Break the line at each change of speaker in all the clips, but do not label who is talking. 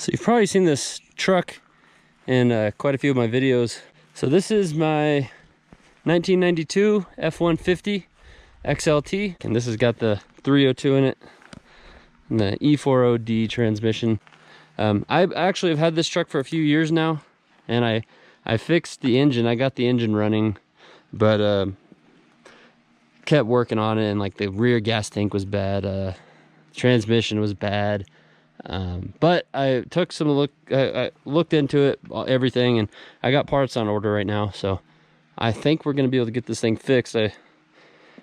So you've probably seen this truck in quite a few of my videos. So this is my 1992 F150 XLT, and this has got the 302 in it and the E40D transmission. I actually have had this truck for a few years now, and I fixed the engine. I got the engine running, but kept working on it, and like the rear gas tank was bad, transmission was bad. But I took some look, I looked into it, everything, and I got parts on order right now. So I think we're gonna be able to get this thing fixed.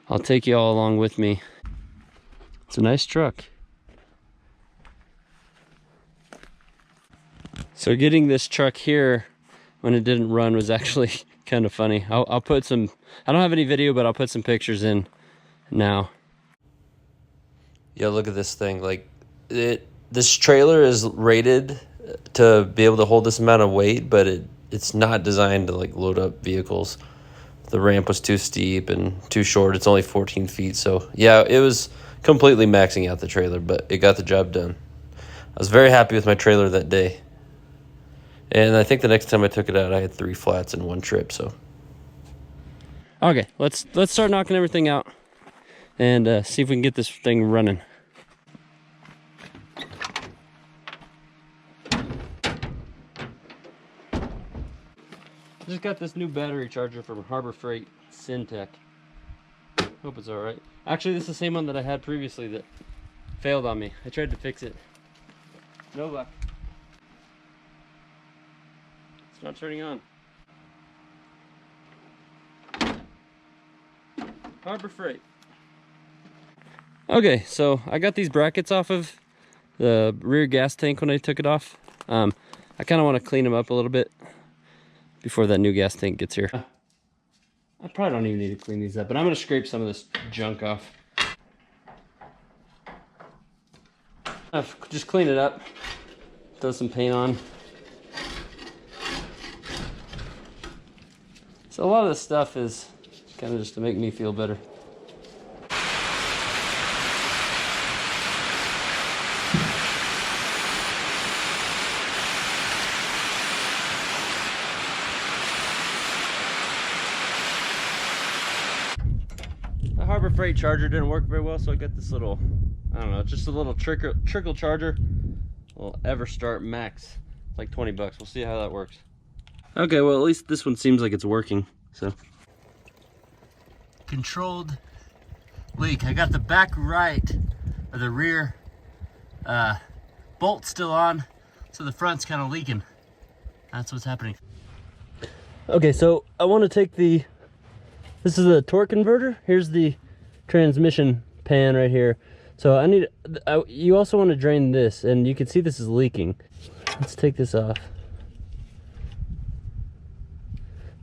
I'll take you all along with me. It's a nice truck. So getting this truck here when it didn't run was actually kind of funny. I'll put some, I don't have any video, but I'll put some pictures in now. Yeah, look at this thing. Like this trailer is rated to be able to hold this amount of weight, but it's not designed to like load up vehicles. The ramp was too steep and too short. It's only 14 feet. So yeah, it was completely maxing out the trailer, but it got the job done. I was very happy with my trailer that day. And I think the next time I took it out, I had 3 flats in 1 trip, so. Okay, let's start knocking everything out and see if we can get this thing running. Just got this new battery charger from Harbor Freight Syntec. Hope it's all right. Actually, this is the same one that I had previously that failed on me. I tried to fix it. No luck. It's not turning on. Harbor Freight. Okay, so I got these brackets off of the rear gas tank when I took it off. I kind of want to clean them up a little bit before that new gas tank gets here. I probably don't even need to clean these up, but I'm going to scrape some of this junk off. Just clean it up, throw some paint on. So a lot of this stuff is kind of just to make me feel better. The Harbor Freight charger didn't work very well, so I got this little, I don't know, just a little trickle charger, a little EverStart Max. It's like 20 bucks. We'll see how that works. Okay, well, at least this one seems like it's working, so. Controlled leak. I got the back right of the rear bolt still on, so the front's kind of leaking. That's what's happening. Okay, so I want to take this is a torque converter. Here's the transmission pan right here. So you also want to drain this, and you can see this is leaking. Let's take this off.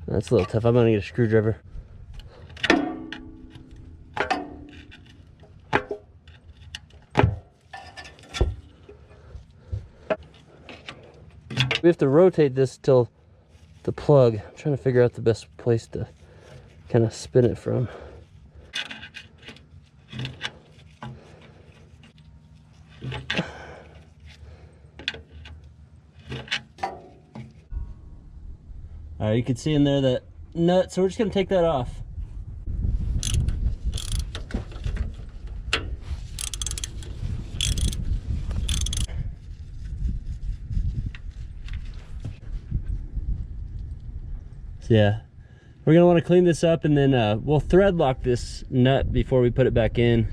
That's a little tough. I'm gonna get a screwdriver. We have to rotate this till the plug. I'm trying to figure out the best place to kind of spin it from. All right, you can see in there that nut, so we're just gonna take that off. So yeah, we're gonna want to clean this up, and then we'll thread lock this nut before we put it back in.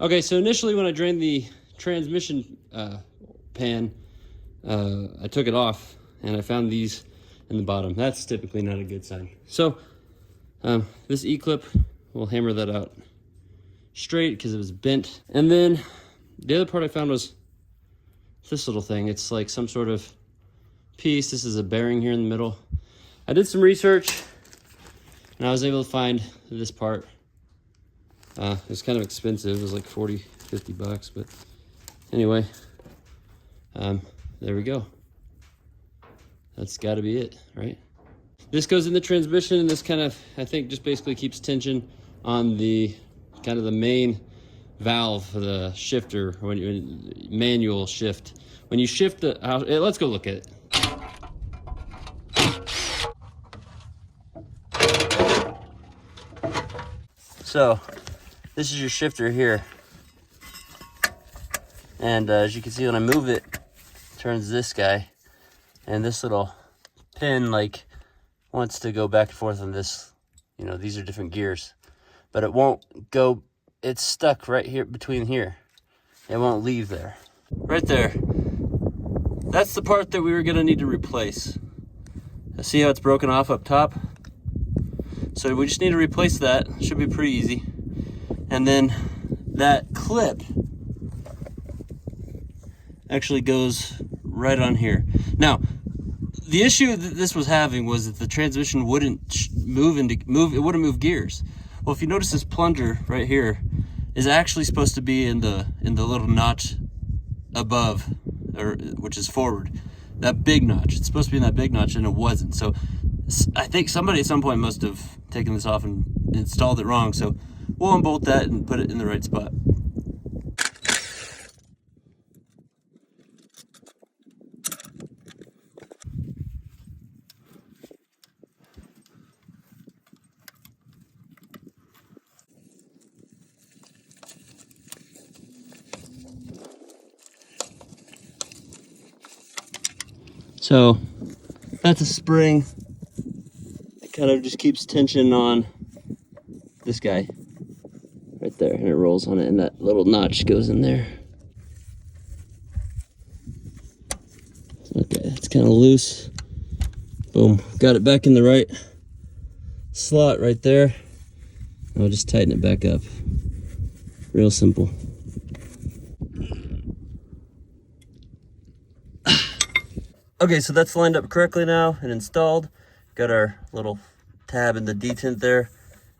Okay, so initially when I drained the transmission pan, I took it off and I found these in the bottom. That's typically not a good sign. So this E-clip will hammer that out straight because it was bent. And then the other part I found was this little thing. It's like some sort of piece. This is a bearing here in the middle. I did some research and I was able to find this part. It was kind of expensive. It was like 40, 50 bucks, but anyway, there we go. That's got to be it, right? This goes in the transmission, and this kind of, I think, just basically keeps tension on the kind of the main valve for the shifter, when you manual shift. When you shift the, let's go look at it. So this is your shifter here, and as you can see, when I move it, it turns this guy, and this little pin like wants to go back and forth on this. You know, these are different gears, but it won't go. It's stuck right here between here. It won't leave there. Right there. That's the part that we were gonna need to replace. See how it's broken off up top? So we just need to replace that. Should be pretty easy. And then that clip actually goes right on here. Now, the issue that this was having was that the transmission wouldn't move. It wouldn't move gears. Well, if you notice, this plunger right here is actually supposed to be in the little notch above, or which is forward. That big notch. It's supposed to be in that big notch, and it wasn't. So I think somebody at some point must have taken this off and installed it wrong. So we'll unbolt that and put it in the right spot. So that's a spring. It kind of just keeps tension on this guy right there, and it rolls on it, and that little notch goes in there. Okay, it's kind of loose. Boom, got it back in the right slot right there. I'll just tighten it back up. Real simple. Okay, so that's lined up correctly now and installed. Got our little tab in the detent there.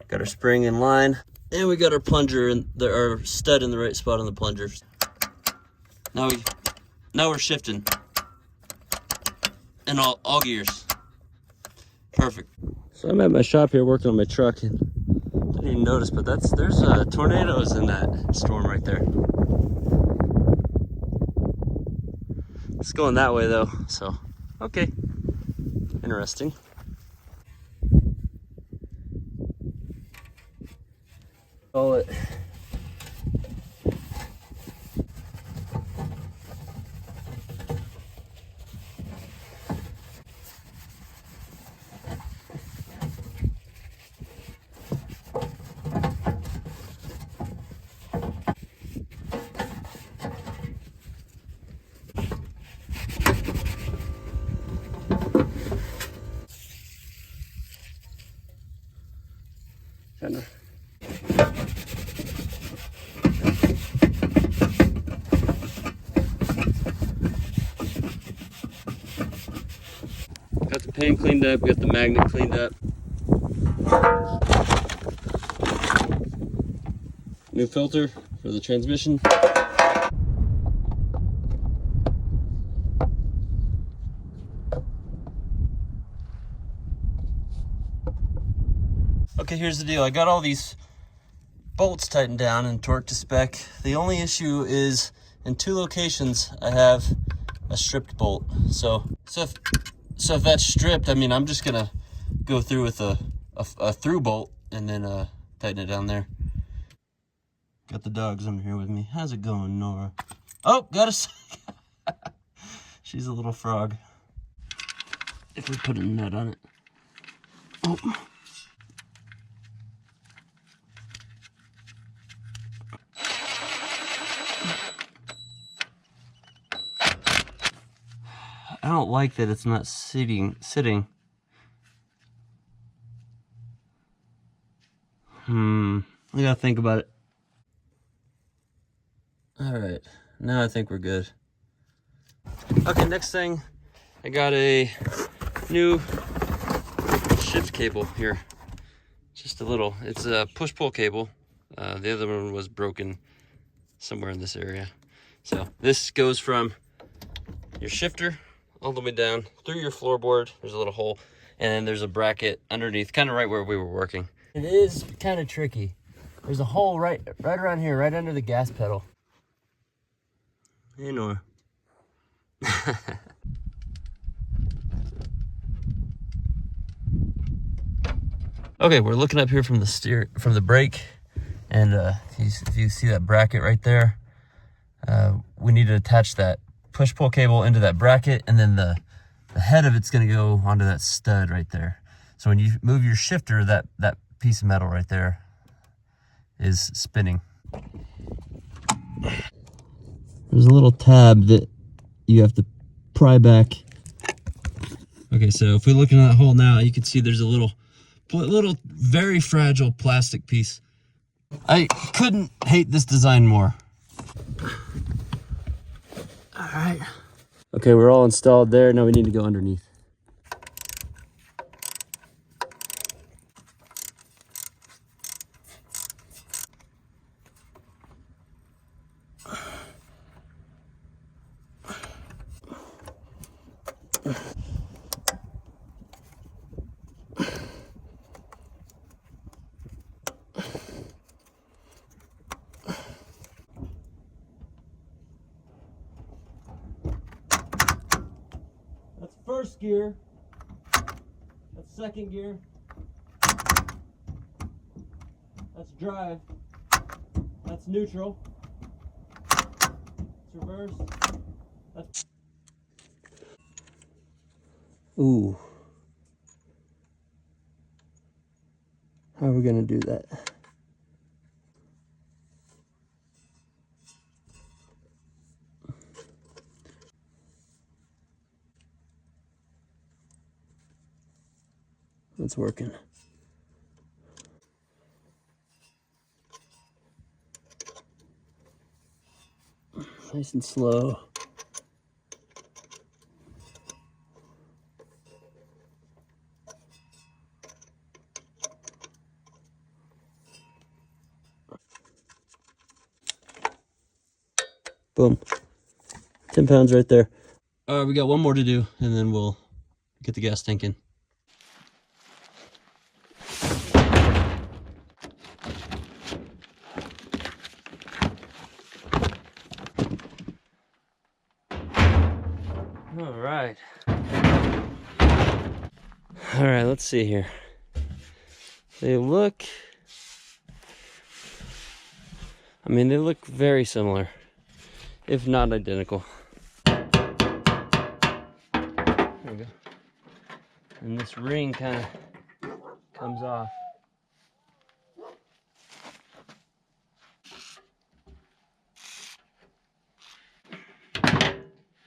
Got our spring in line. And we got our plunger and our stud in the right spot on the plunger. Now we're shifting. And all gears. Perfect. So I'm at my shop here working on my truck, and I didn't even notice, but there's tornadoes in that storm right there. It's going that way though, so okay. Interesting. Call it. Kind of. Got the pan cleaned up, got the magnet cleaned up. New filter for the transmission. Okay, here's the deal. I got all these bolts tightened down and torqued to spec. The only issue is in two locations I have a stripped bolt. So if that's stripped, I mean, I'm just gonna go through with a through bolt and then tighten it down there. Got the dogs under here with me. How's it going, Nora? Oh, got a she's a little frog. If we put a nut on it. Oh. I don't like that it's not sitting. I gotta think about it. All right, now I think we're good. Okay, next thing, I got a new shift cable here. Just a little, it's a push-pull cable. The other one was broken somewhere in this area. So this goes from your shifter all the way down through your floorboard. There's a little hole, and then there's a bracket underneath, kind of right where we were working. It is kind of tricky. There's a hole right around here, right under the gas pedal. Hey, Nora. Okay, we're looking up here from the brake, and if you see that bracket right there, we need to attach that push-pull cable into that bracket, and then the head of it's going to go onto that stud right there. So when you move your shifter, that piece of metal right there is spinning. There's a little tab that you have to pry back. Okay, so if we look in that hole now, you can see there's a little very fragile plastic piece. I couldn't hate this design more. All right. Okay, we're all installed there. Now we need to go underneath. That's first gear. That's second gear. That's drive. That's neutral. That's reverse. That's... Ooh. How are we gonna do that? It's working. Nice and slow. Boom. 10 pounds right there. All right, we got one more to do, and then we'll get the gas tank in. All right, let's see here. They look very similar, if not identical. There we go. And this ring kind of comes off.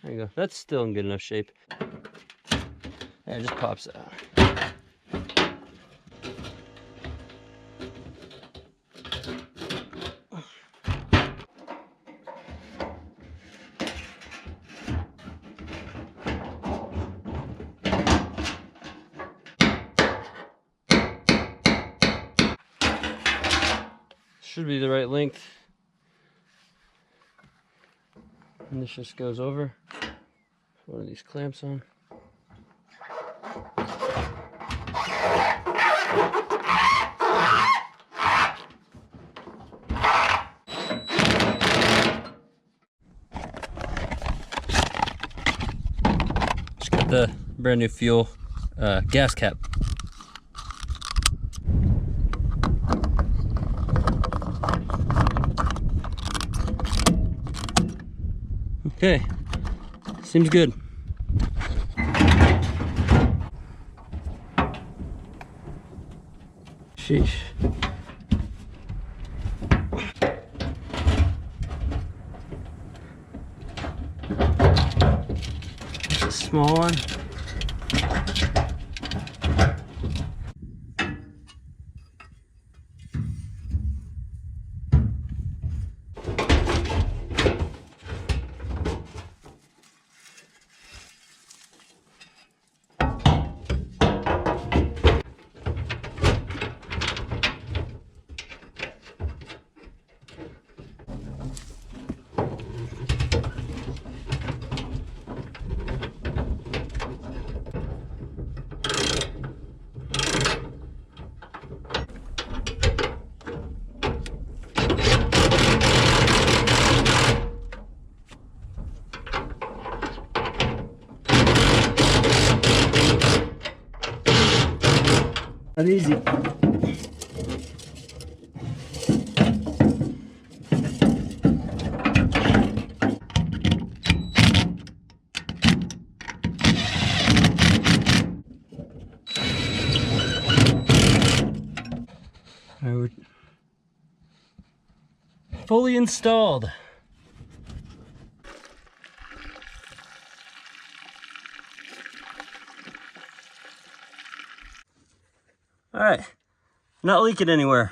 There you go. That's still in good enough shape. Yeah, it just pops out. Should be the right length. And this just goes over. Put one of these clamps on. Just got the brand new fuel gas cap. Okay, seems good. Sheesh. This small one. Not easy. We're fully installed. All right, not leaking anywhere.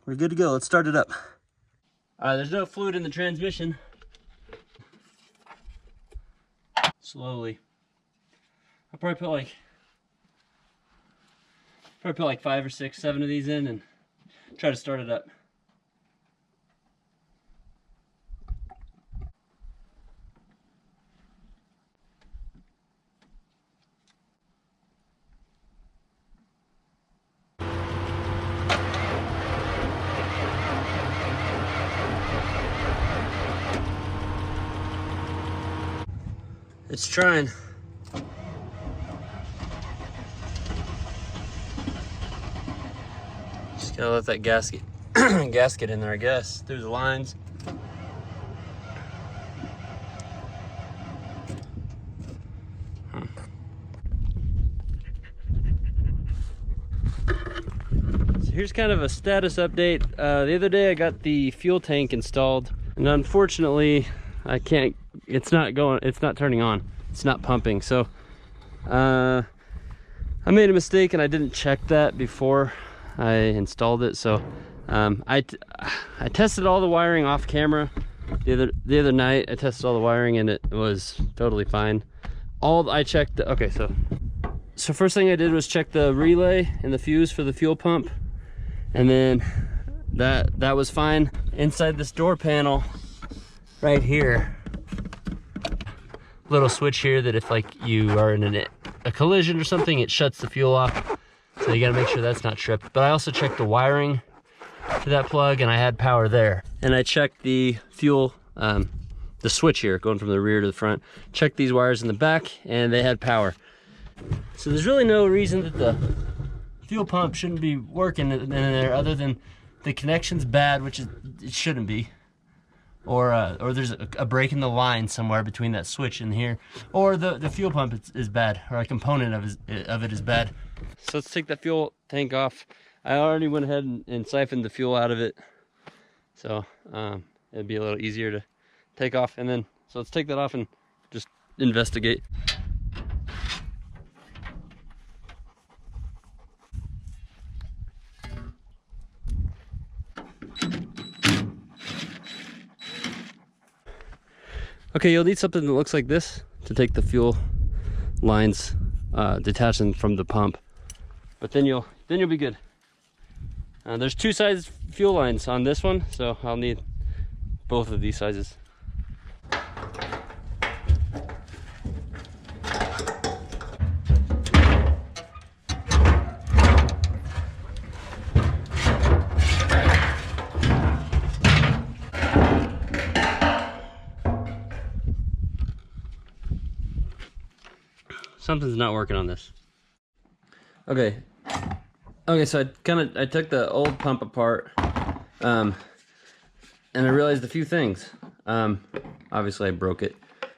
We're good to go. Let's start it up. All right, there's no fluid in the transmission. Slowly. I'll probably put like 5 or 6, 7 of these in and try to start it up. It's trying. Just gotta let that gasket gasket in there, I guess, through the lines. So here's kind of a status update. The other day I got the fuel tank installed, and unfortunately I can't. It's not turning on. It's not pumping. So I made a mistake and I didn't check that before I installed it. So I tested all the wiring off camera the other night. I tested all the wiring and it was totally fine. I checked okay, so first thing I did was check the relay and the fuse for the fuel pump, and then that was fine. Inside this door panel right here, little switch here that if like you are in a collision or something, it shuts the fuel off. So you gotta make sure that's not tripped. But I also checked the wiring to that plug and I had power there. And I checked the fuel, the switch here going from the rear to the front. Checked these wires in the back and they had power. So there's really no reason that the fuel pump shouldn't be working in there other than the connection's bad, which it shouldn't be. Or there's a break in the line somewhere between that switch and here, or the fuel pump is bad, or a component of it is bad. So let's take that fuel tank off. I already went ahead and siphoned the fuel out of it, so it'd be a little easier to take off. And then so let's take that off and just investigate. Okay, you'll need something that looks like this to take the fuel lines, detach them from the pump. But then you'll be good. There's 2 size fuel lines on this one, so I'll need both of these sizes. Something's not working on this. Okay, so I took the old pump apart, and I realized a few things. Obviously I broke it,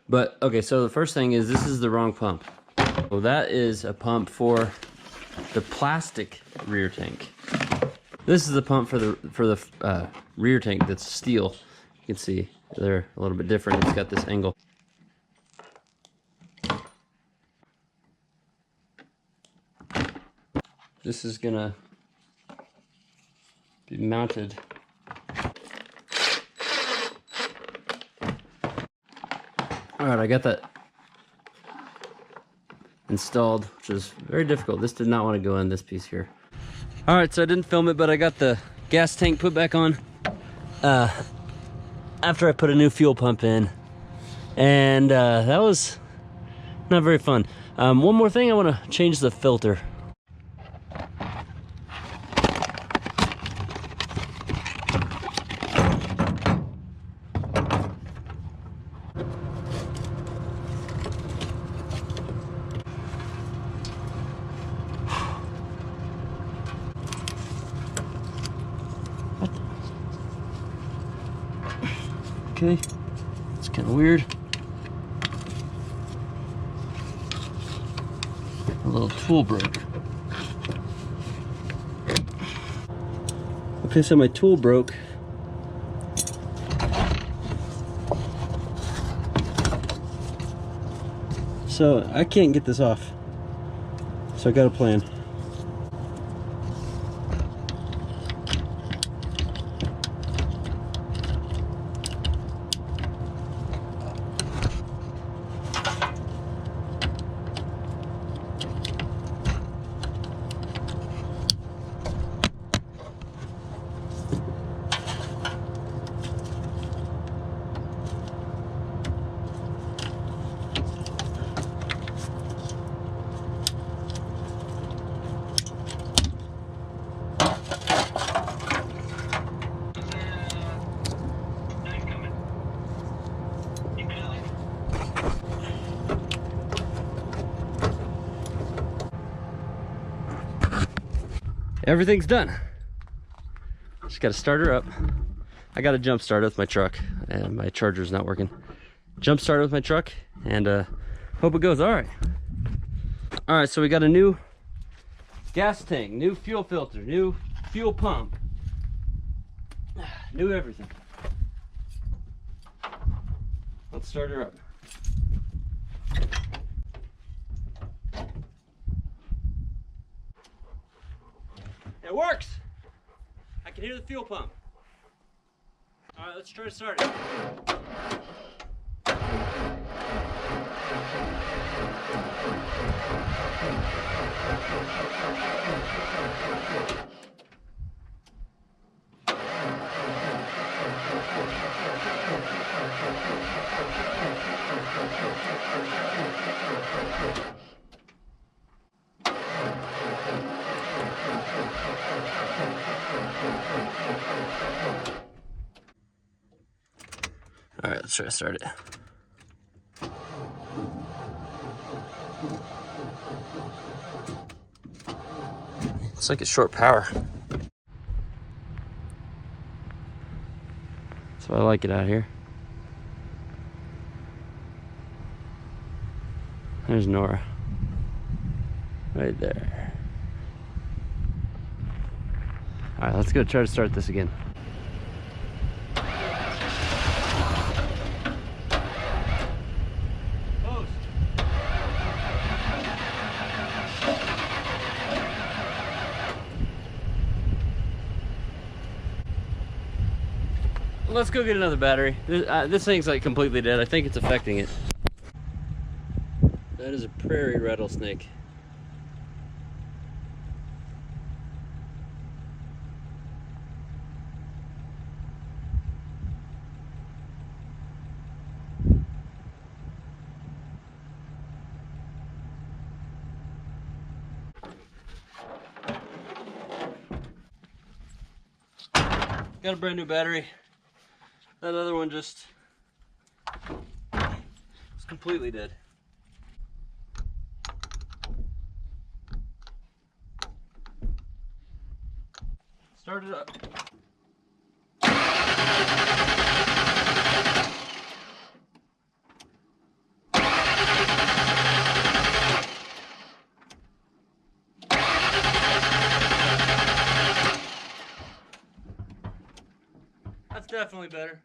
but okay, so the first thing is this is the wrong pump. Well, that is a pump for the plastic rear tank. This is a pump for the rear tank that's steel. You can see they're a little bit different. It's got this angle. this is gonna be mounted. All right, I got that installed, which is very difficult. This did not want to go in this piece here. All right, so I didn't film it, but I got the gas tank put back on after I put a new fuel pump in, and that was not very fun. One more thing, I want to change the filter. Okay, it's kind of weird. A little tool broke. Okay, so my tool broke. So I can't get this off. So I got a plan. Everything's done. Just got to start her up. I got to jump start it with my truck, and my charger's not working. Jump start it with my truck, and hope it goes all right. All right, so we got a new gas tank, new fuel filter, new fuel pump, new everything. Let's start her up. It works! I can hear the fuel pump. All right, let's try to start it. All right, let's try to start it. It's like it's short power. That's why I like it out here. There's Nora. Right there. All right, let's go try to start this again. Let's go get another battery. This thing's like completely dead. I think it's affecting it. That is a prairie rattlesnake. Got a brand new battery. That other one just was completely dead. Start it up. That's definitely better.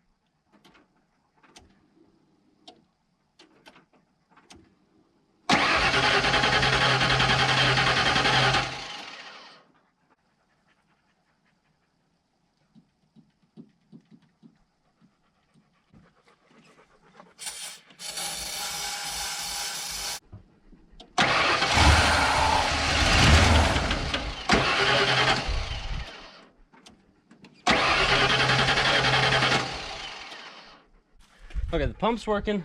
Okay, the pump's working,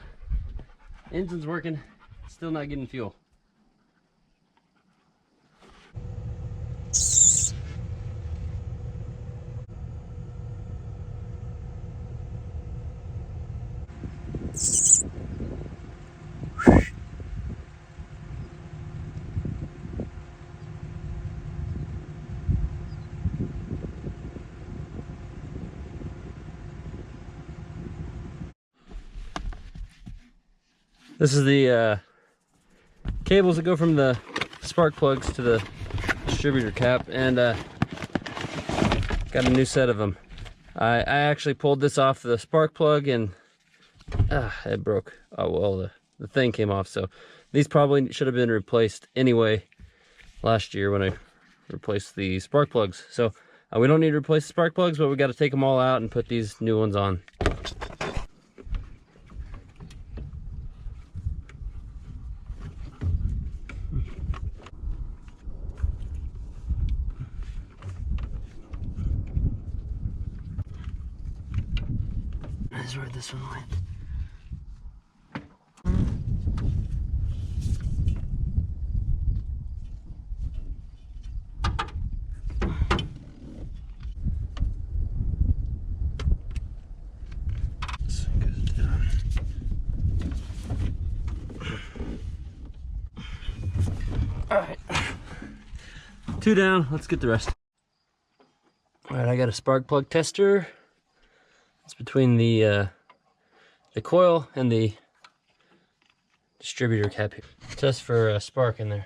engine's working, still not getting fuel. This is the cables that go from the spark plugs to the distributor cap, and got a new set of them. I actually pulled this off the spark plug and it broke. Oh well, the thing came off, so these probably should have been replaced anyway last year when I replaced the spark plugs. So we don't need to replace the spark plugs, but we got to take them all out and put these new ones on. This is where this one went. This one goes down. All right, 2 down. Let's get the rest. All right, I got a spark plug tester. It's between the coil and the distributor cap here. Test for a spark in there.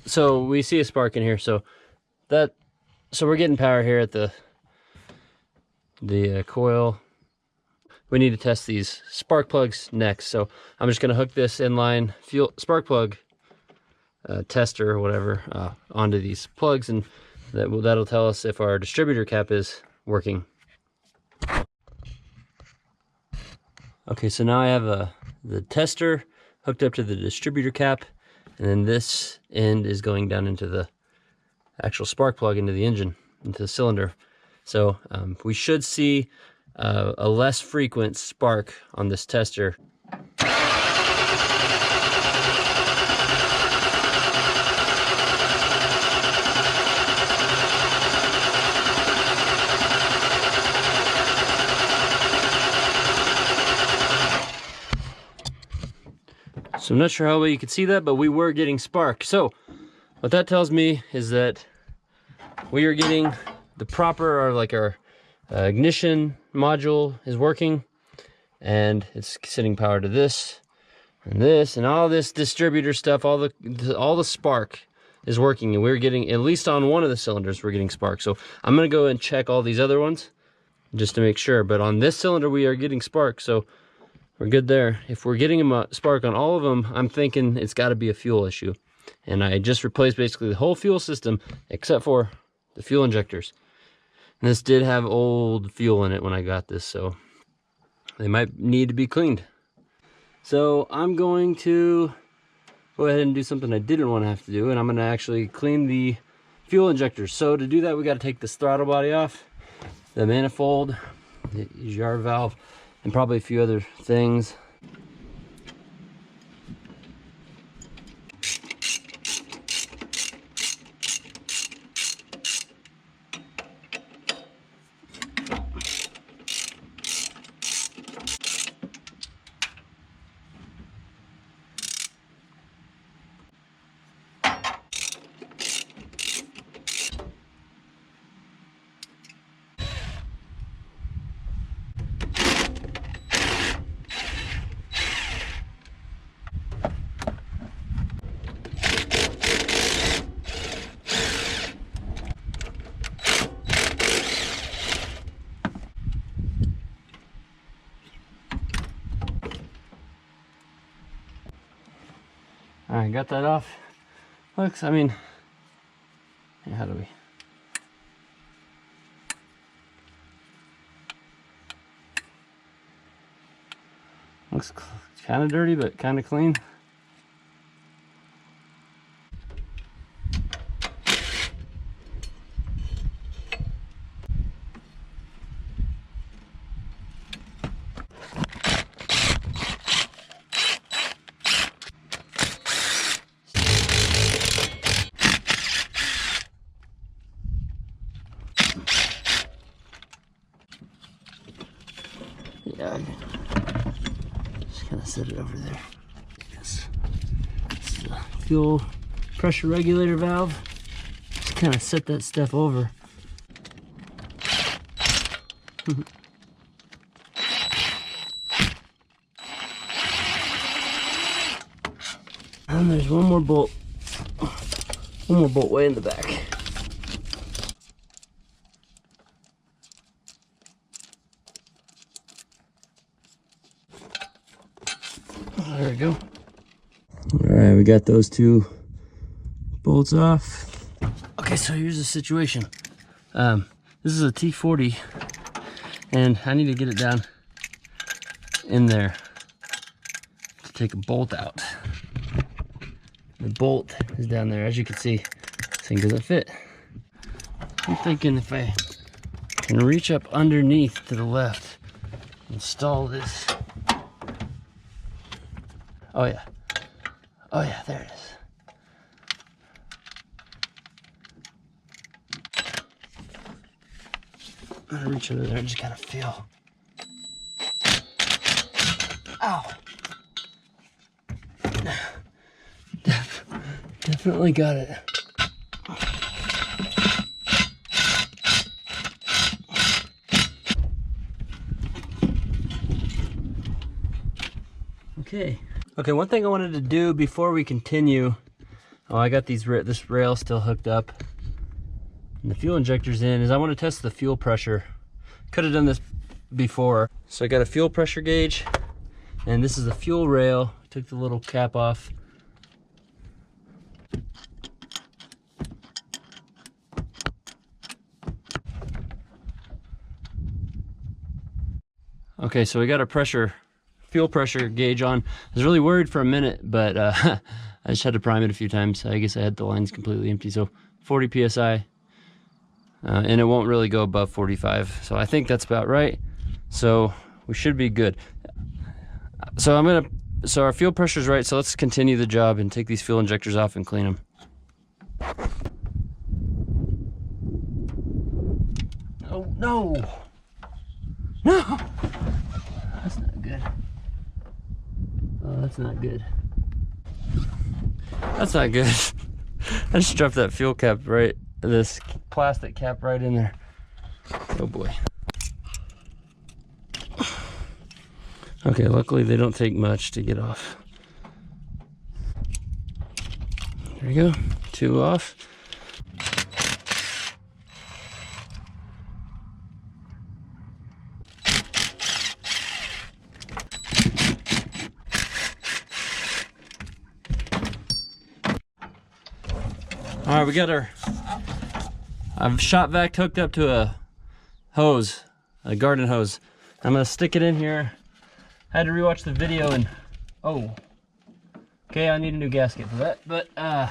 So we see a spark in here. So we're getting power here at the coil. We need to test these spark plugs next. So I'm just gonna hook this inline fuel spark plug tester or whatever onto these plugs, and that'll tell us if our distributor cap is working. Okay, so now I have the tester hooked up to the distributor cap, and then this end is going down into the actual spark plug into the engine, into the cylinder. So we should see a less frequent spark on this tester. So I'm not sure how well you can see that, but we were getting spark. So what that tells me is that we are getting the proper, or like our ignition module is working, and it's sending power to this and all this distributor stuff. All the spark is working, and we're getting, at least on one of the cylinders, we're getting spark. So I'm gonna go and check all these other ones just to make sure, but on this cylinder we are getting spark, so we're good there. If we're getting a spark on all of them, I'm thinking it's got to be a fuel issue. And I just replaced basically the whole fuel system except for the fuel injectors. And this did have old fuel in it when I got this, so they might need to be cleaned. So I'm going to go ahead and do something I didn't want to have to do, and I'm going to actually clean the fuel injectors. So to do that, we got to take this throttle body off, the manifold, the jar valve, and probably a few other things. All right, got that off. Looks, I mean, yeah, how do we? Looks kind of dirty, but kind of clean. kind of set it over there. This is a fuel pressure regulator valve. Just kind of set that stuff over. And there's one more bolt way in the back. There we go. All right, we got those two bolts off. Okay, so here's the situation. This is a T40, and I need to get it down in there to take a bolt out. The bolt is down there. As you can see, this thing doesn't fit. I'm thinking if I can reach up underneath to the left, install this. Oh yeah. Oh yeah, there it is. I'm gonna reach under there and just kind of feel. Ow. Definitely got it. Okay, one thing I wanted to do before we continue. Oh, I got this rail still hooked up and the fuel injectors in, is I want to test the fuel pressure. Could have done this before. So I got a fuel pressure gauge, and this is the fuel rail. Took the little cap off. Okay, so we got our fuel pressure gauge on. I was really worried for a minute, but I just had to prime it a few times. I guess I had the lines completely empty. So 40 PSI, and it won't really go above 45. So I think that's about right. So we should be good. So our fuel pressure is right. So let's continue the job and take these fuel injectors off and clean them. Oh no! No! That's not good. Oh, that's not good. That's not good. I just dropped that fuel cap right, this plastic cap right in there. Oh boy. Okay, luckily they don't take much to get off. There we go, 2 off. All right, we got I've shop vac hooked up to a hose, a garden hose. I'm gonna stick it in here. I had to rewatch the video and, oh, okay, I need a new gasket for that, but I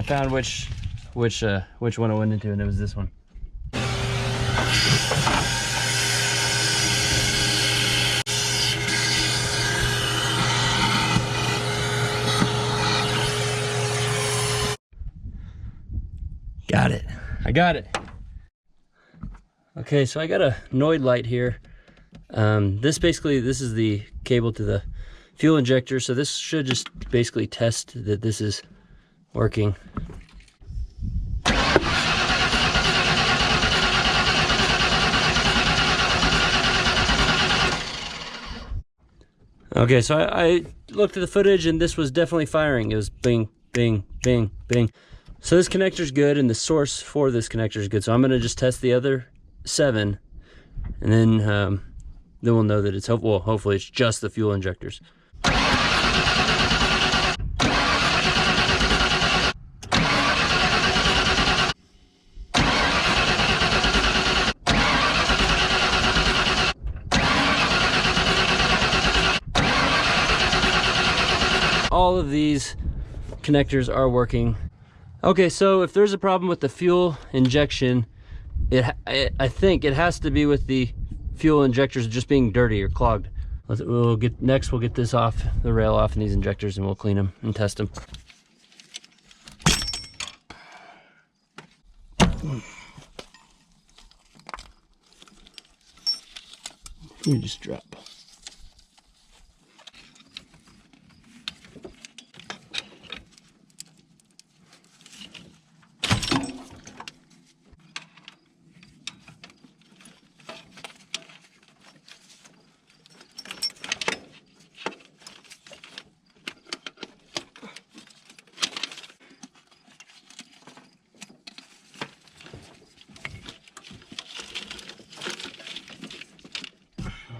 found which one I went into, and it was this one. Got it. I got it. Okay, so I got a noid light here. This is the cable to the fuel injector, so this should just basically test that this is working. Okay, so I looked at the footage and this was definitely firing. It was bing, bing, bing, bing. So this connector's good, and the source for this connector is good. So I'm gonna just test the other 7, and then we'll know that it's hopefully it's just the fuel injectors. All of these connectors are working. Okay, so if there's a problem with the fuel injection, I think it has to be with the fuel injectors just being dirty or clogged. We'll get this off, the rail off in these injectors, and we'll clean them and test them. You just drop.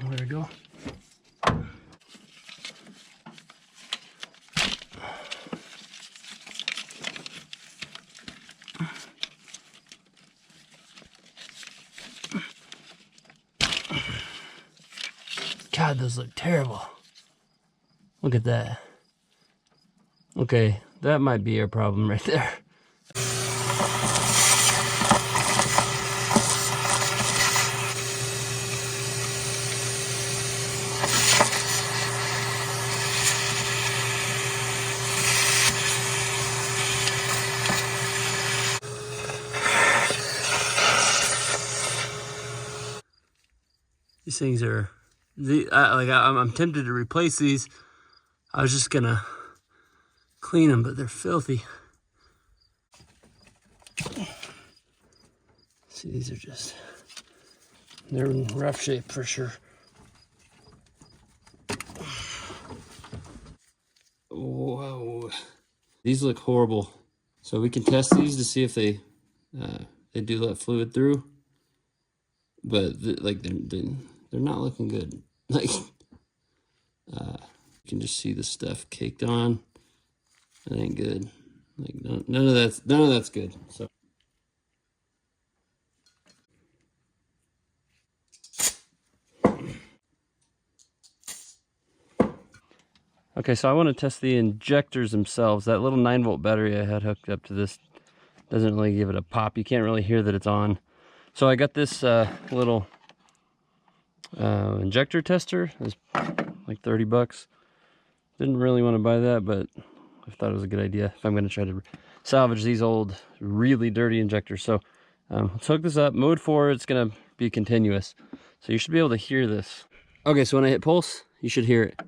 There we go. God, those look terrible. Look at that. Okay, that might be our problem right there. These things are, I'm tempted to replace these. I was just gonna clean them, but they're filthy. See, these are just, they're in rough shape for sure. Whoa, these look horrible. So we can test these to see if they do let fluid through, but they're not looking good. Like, you can just see the stuff caked on. That ain't good. Like none of that's good. So. Okay, so I want to test the injectors themselves. That little 9-volt battery I had hooked up to this doesn't really give it a pop. You can't really hear that it's on. So I got this little injector tester. It was like 30 bucks. Didn't really want to buy that, but I thought it was a good idea if I'm going to try to salvage these old, really dirty injectors. So let's hook this up. Mode 4, it's going to be continuous. So you should be able to hear this. Okay, so when I hit pulse, you should hear it.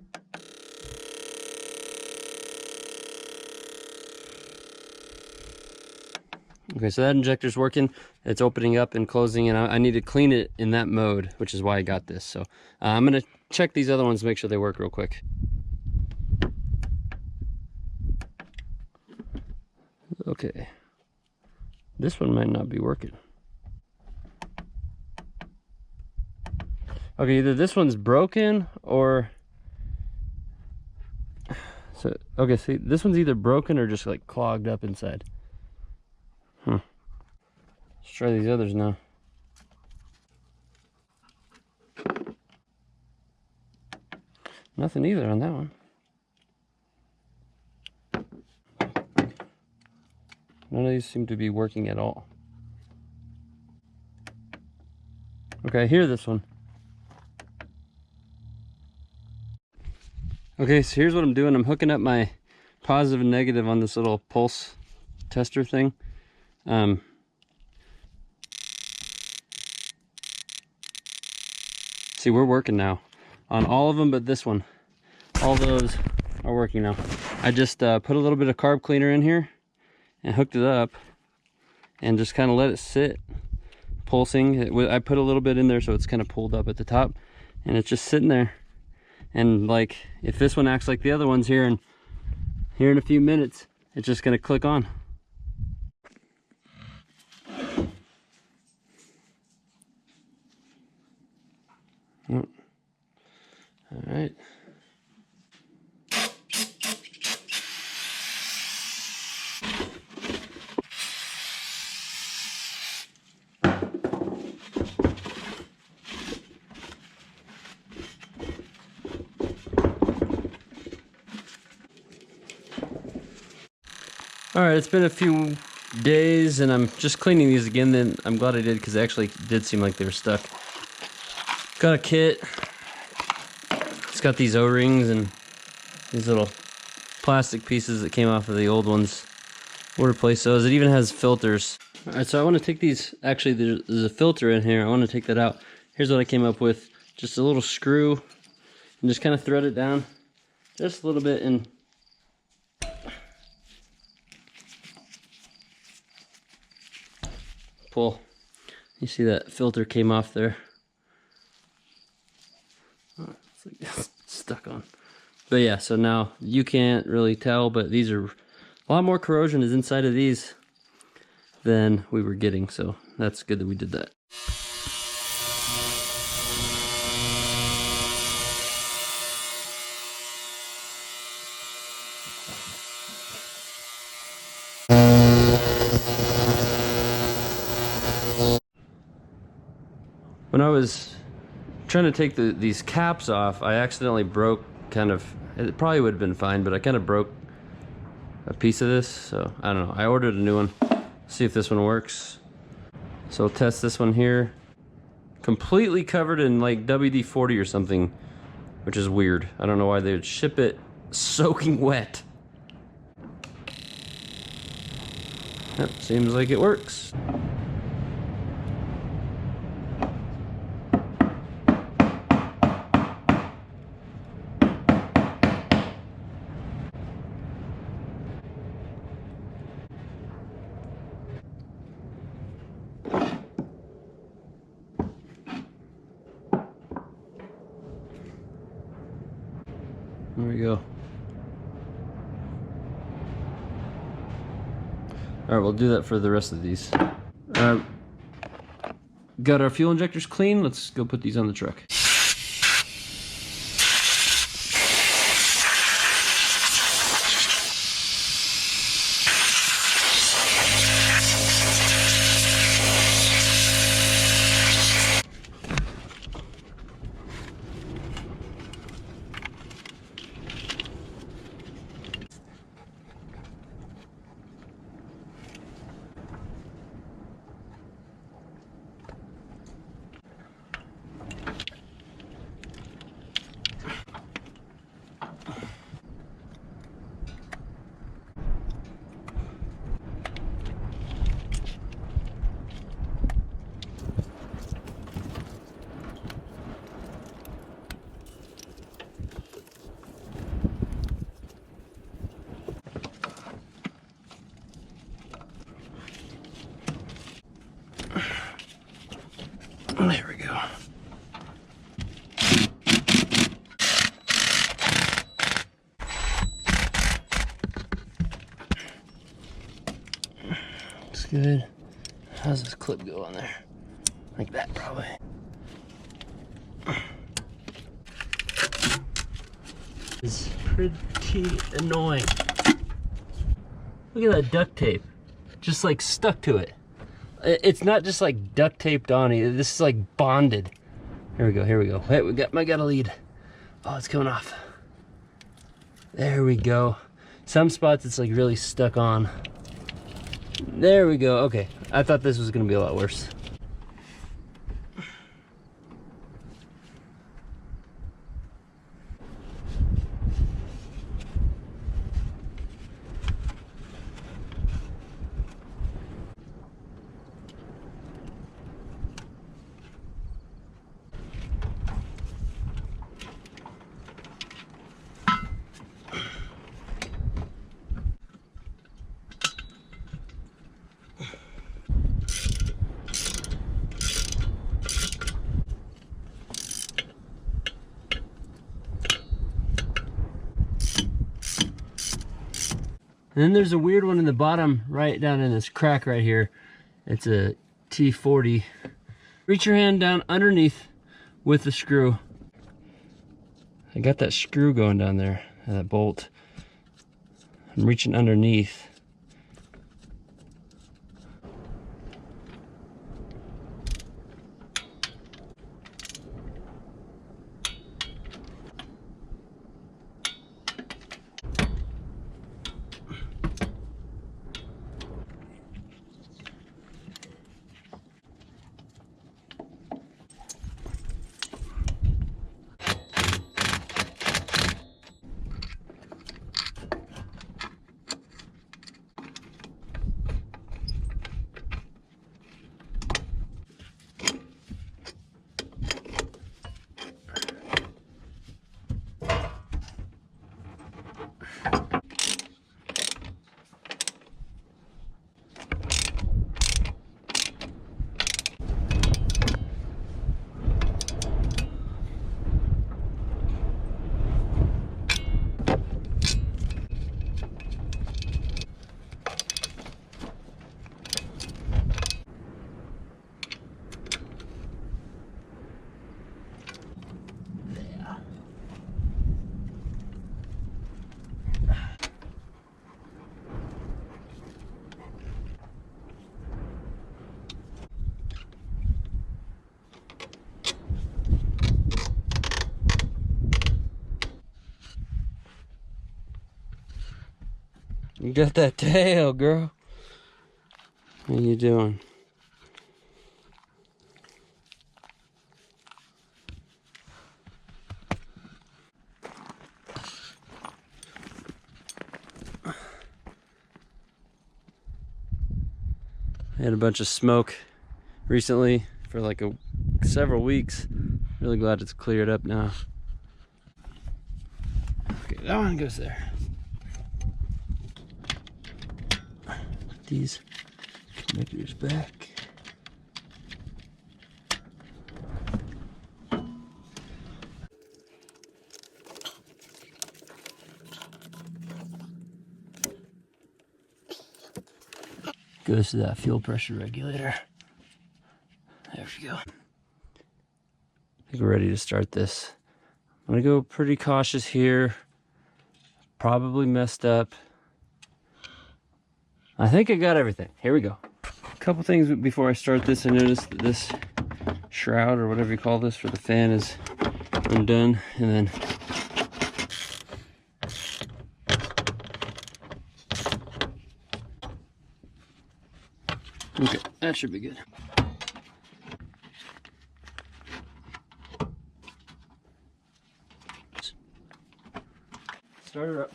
Okay, so that injector's working. It's opening up and closing, and I need to clean it in that mode, which is why I got this. So I'm gonna check these other ones to make sure they work real quick. Okay, this one might not be working. Okay, either this one's broken or... So, okay, see, this one's either broken or just like clogged up inside. Let's try these others now. Nothing either on that one. None of these seem to be working at all. Okay, I hear this one. Okay, so here's what I'm doing. I'm hooking up my positive and negative on this little pulse tester thing. See, we're working now on all of them, but this one. All those are working now. I just put a little bit of carb cleaner in here and hooked it up and just kind of let it sit, pulsing. I put a little bit in there so it's kind of pulled up at the top, and it's just sitting there. And like, if this one acts like the other ones here in a few minutes, it's just gonna click on. All right. All right, it's been a few days and I'm just cleaning these again. Then I'm glad I did, because they actually did seem like they were stuck. Got a kit. It's got these O-rings and these little plastic pieces that came off of the old ones. We'll replace those. It even has filters. All right, so I want to take these. Actually, there's a filter in here. I want to take that out. Here's what I came up with. just a little screw, and just kind of thread it down just a little bit and pull. You see that filter came off there. Oh, it's like stuck on. But yeah, so now you can't really tell, but these are, a lot more corrosion is inside of these than we were getting, so that's good that we did that. When I was trying to take these caps off, I accidentally broke it probably would have been fine, but I kind of broke a piece of this, so I don't know. I ordered a new one. See if this one works. So we'll test this one here. Completely covered in like WD-40 or something, which is weird. I don't know why they would ship it soaking wet. Yep, seems like it works. There we go. All right, we'll do that for the rest of these. Got our fuel injectors clean. Let's go put these on the truck. There we go. Looks good. How's this clip go on there? Like that, probably. It's pretty annoying. Look at that duct tape. Just like stuck to it. It's not just like duct taped on. This is like bonded. Here we go, here we go. Hey, I got a lead. Oh, it's coming off. There we go. Some spots it's like really stuck on. There we go, okay. I thought this was gonna be a lot worse. And then there's a weird one in the bottom, right down in this crack right here. It's a T40. Reach your hand down underneath with the screw. I got that screw going down there, that bolt. I'm reaching underneath. You got that tail, girl. What are you doing? I had a bunch of smoke recently for like several weeks. Really glad it's cleared up now. Okay, that one goes there. Put these connectors back. Goes to that fuel pressure regulator. There we go. I think we're ready to start this. I'm gonna go pretty cautious here. Probably messed up. I think I got everything. Here we go. A couple things before I start this. I noticed that this shroud, or whatever you call this, for the fan is undone. And then okay, that should be good. Start it up.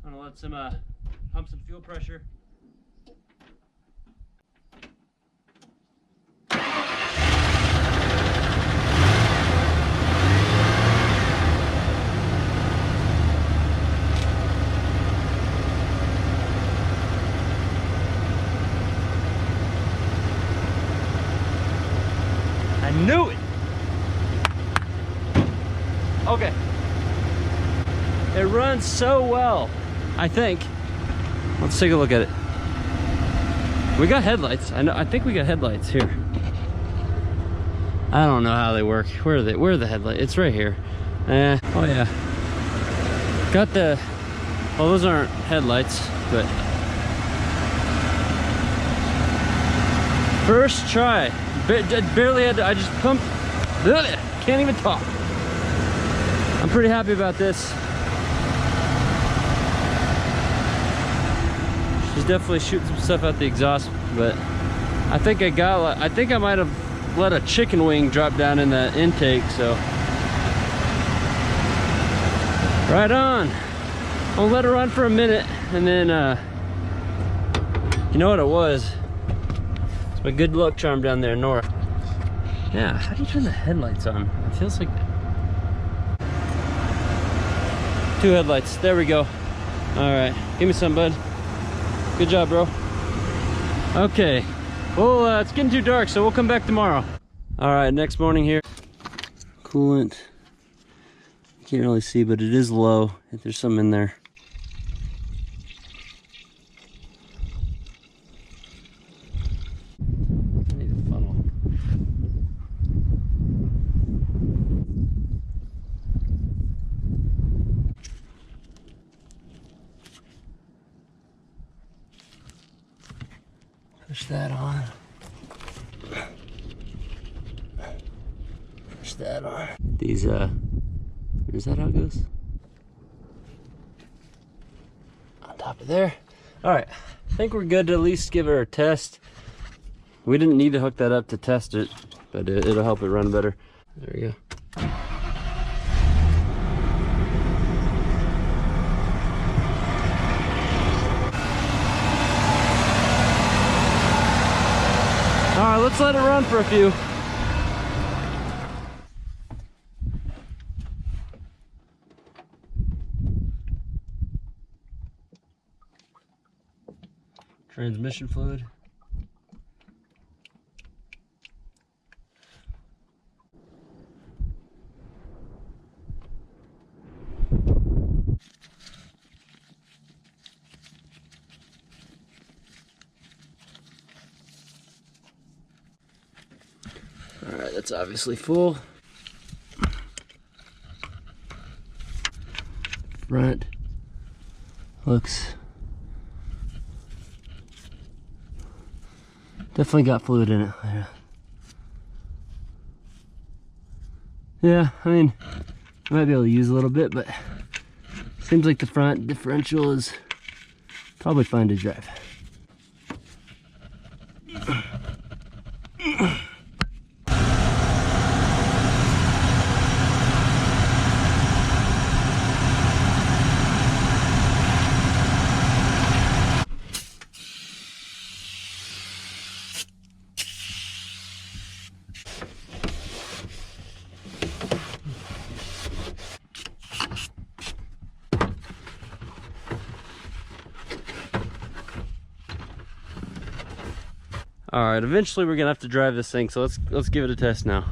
I'm gonna let some pump some fuel pressure. I knew it. Okay. It runs so well, I think. Let's take a look at it. We got headlights. I think we got headlights here. I don't know how they work. Where are they? Where are the headlights? It's right here. Oh yeah. Got the, well, those aren't headlights, but first try. Barely had to, I just pumped. Can't even talk. I'm pretty happy about this. She's definitely shooting some stuff out the exhaust, but I think I might have let a chicken wing drop down in the intake, so. Right on. I'll let her run for a minute, and then, you know what it was? It's my good luck charm down there north. Yeah, how do you turn the headlights on? It feels like... Two headlights, there we go. All right, give me some, bud. Good job, bro. Okay, well, it's getting too dark, so we'll come back tomorrow. All right, next morning here. Coolant. You can't really see, but it is low. There's some in there. I need a funnel. Push that on. Push that on. These, is that how it goes? On top of there. All right, I think we're good to at least give her a test. We didn't need to hook that up to test it, but it'll help it run better. There we go. All right, let's let it run for a few. Transmission fluid. All right, that's obviously full. Front looks definitely got fluid in it. Yeah, I mean, I might be able to use a little bit, but seems like the front differential is probably fine to drive. All right, eventually we're gonna have to drive this thing, so let's give it a test now.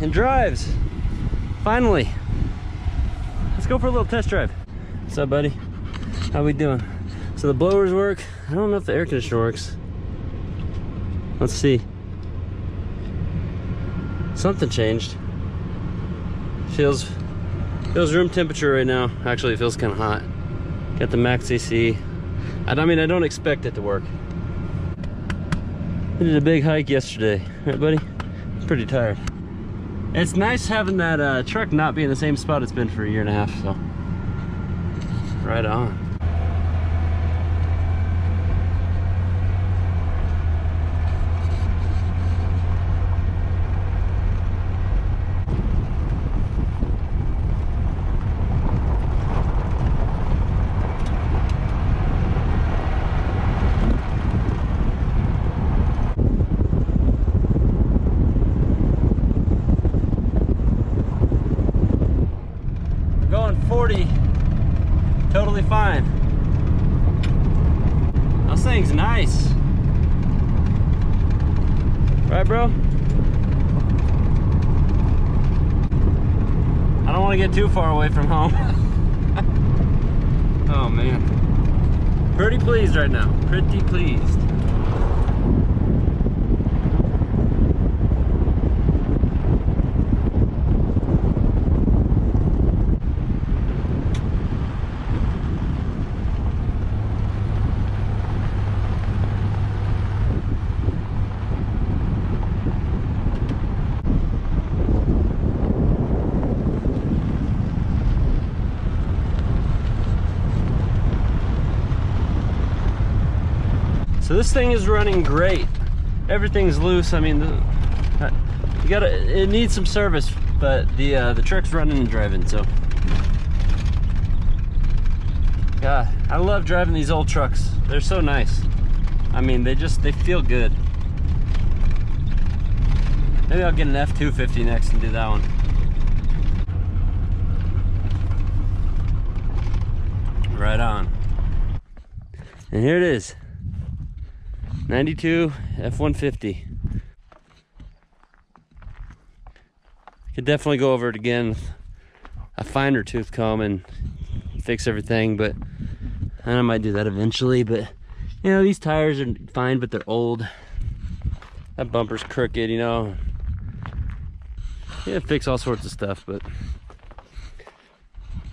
And drives, finally. Let's go for a little test drive. What's up, buddy? How we doing? So the blowers work. I don't know if the air conditioner works. Let's see. Something changed. Feels room temperature right now. Actually, it feels kind of hot. Got the max AC. I mean, I don't expect it to work. We did a big hike yesterday, right, buddy? I'm pretty tired. It's nice having that truck not be in the same spot it's been for a year and a half, so. Right on. Going 40, totally fine. This thing's nice. Right, bro? I don't want to get too far away from home. Oh man. Pretty pleased right now, pretty pleased. So this thing is running great. Everything's loose. I mean, it needs some service, but the truck's running and driving. So, God, I love driving these old trucks. They're so nice. I mean, they feel good. Maybe I'll get an F250 next and do that one. Right on. And here it is. 92 F150. Could definitely go over it again with a finer tooth comb and fix everything, but I might do that eventually. But you know, these tires are fine, but they're old. That bumper's crooked, you know. Yeah, fix all sorts of stuff, but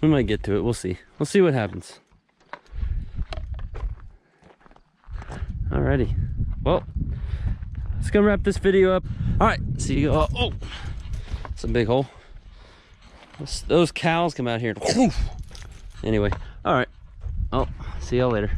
we might get to it. We'll see. We'll see what happens. Alrighty. Well, let's go wrap this video up. All right, see you. Oh, it's a big hole. Those cows come out here. Anyway, all right. Oh, see y'all later.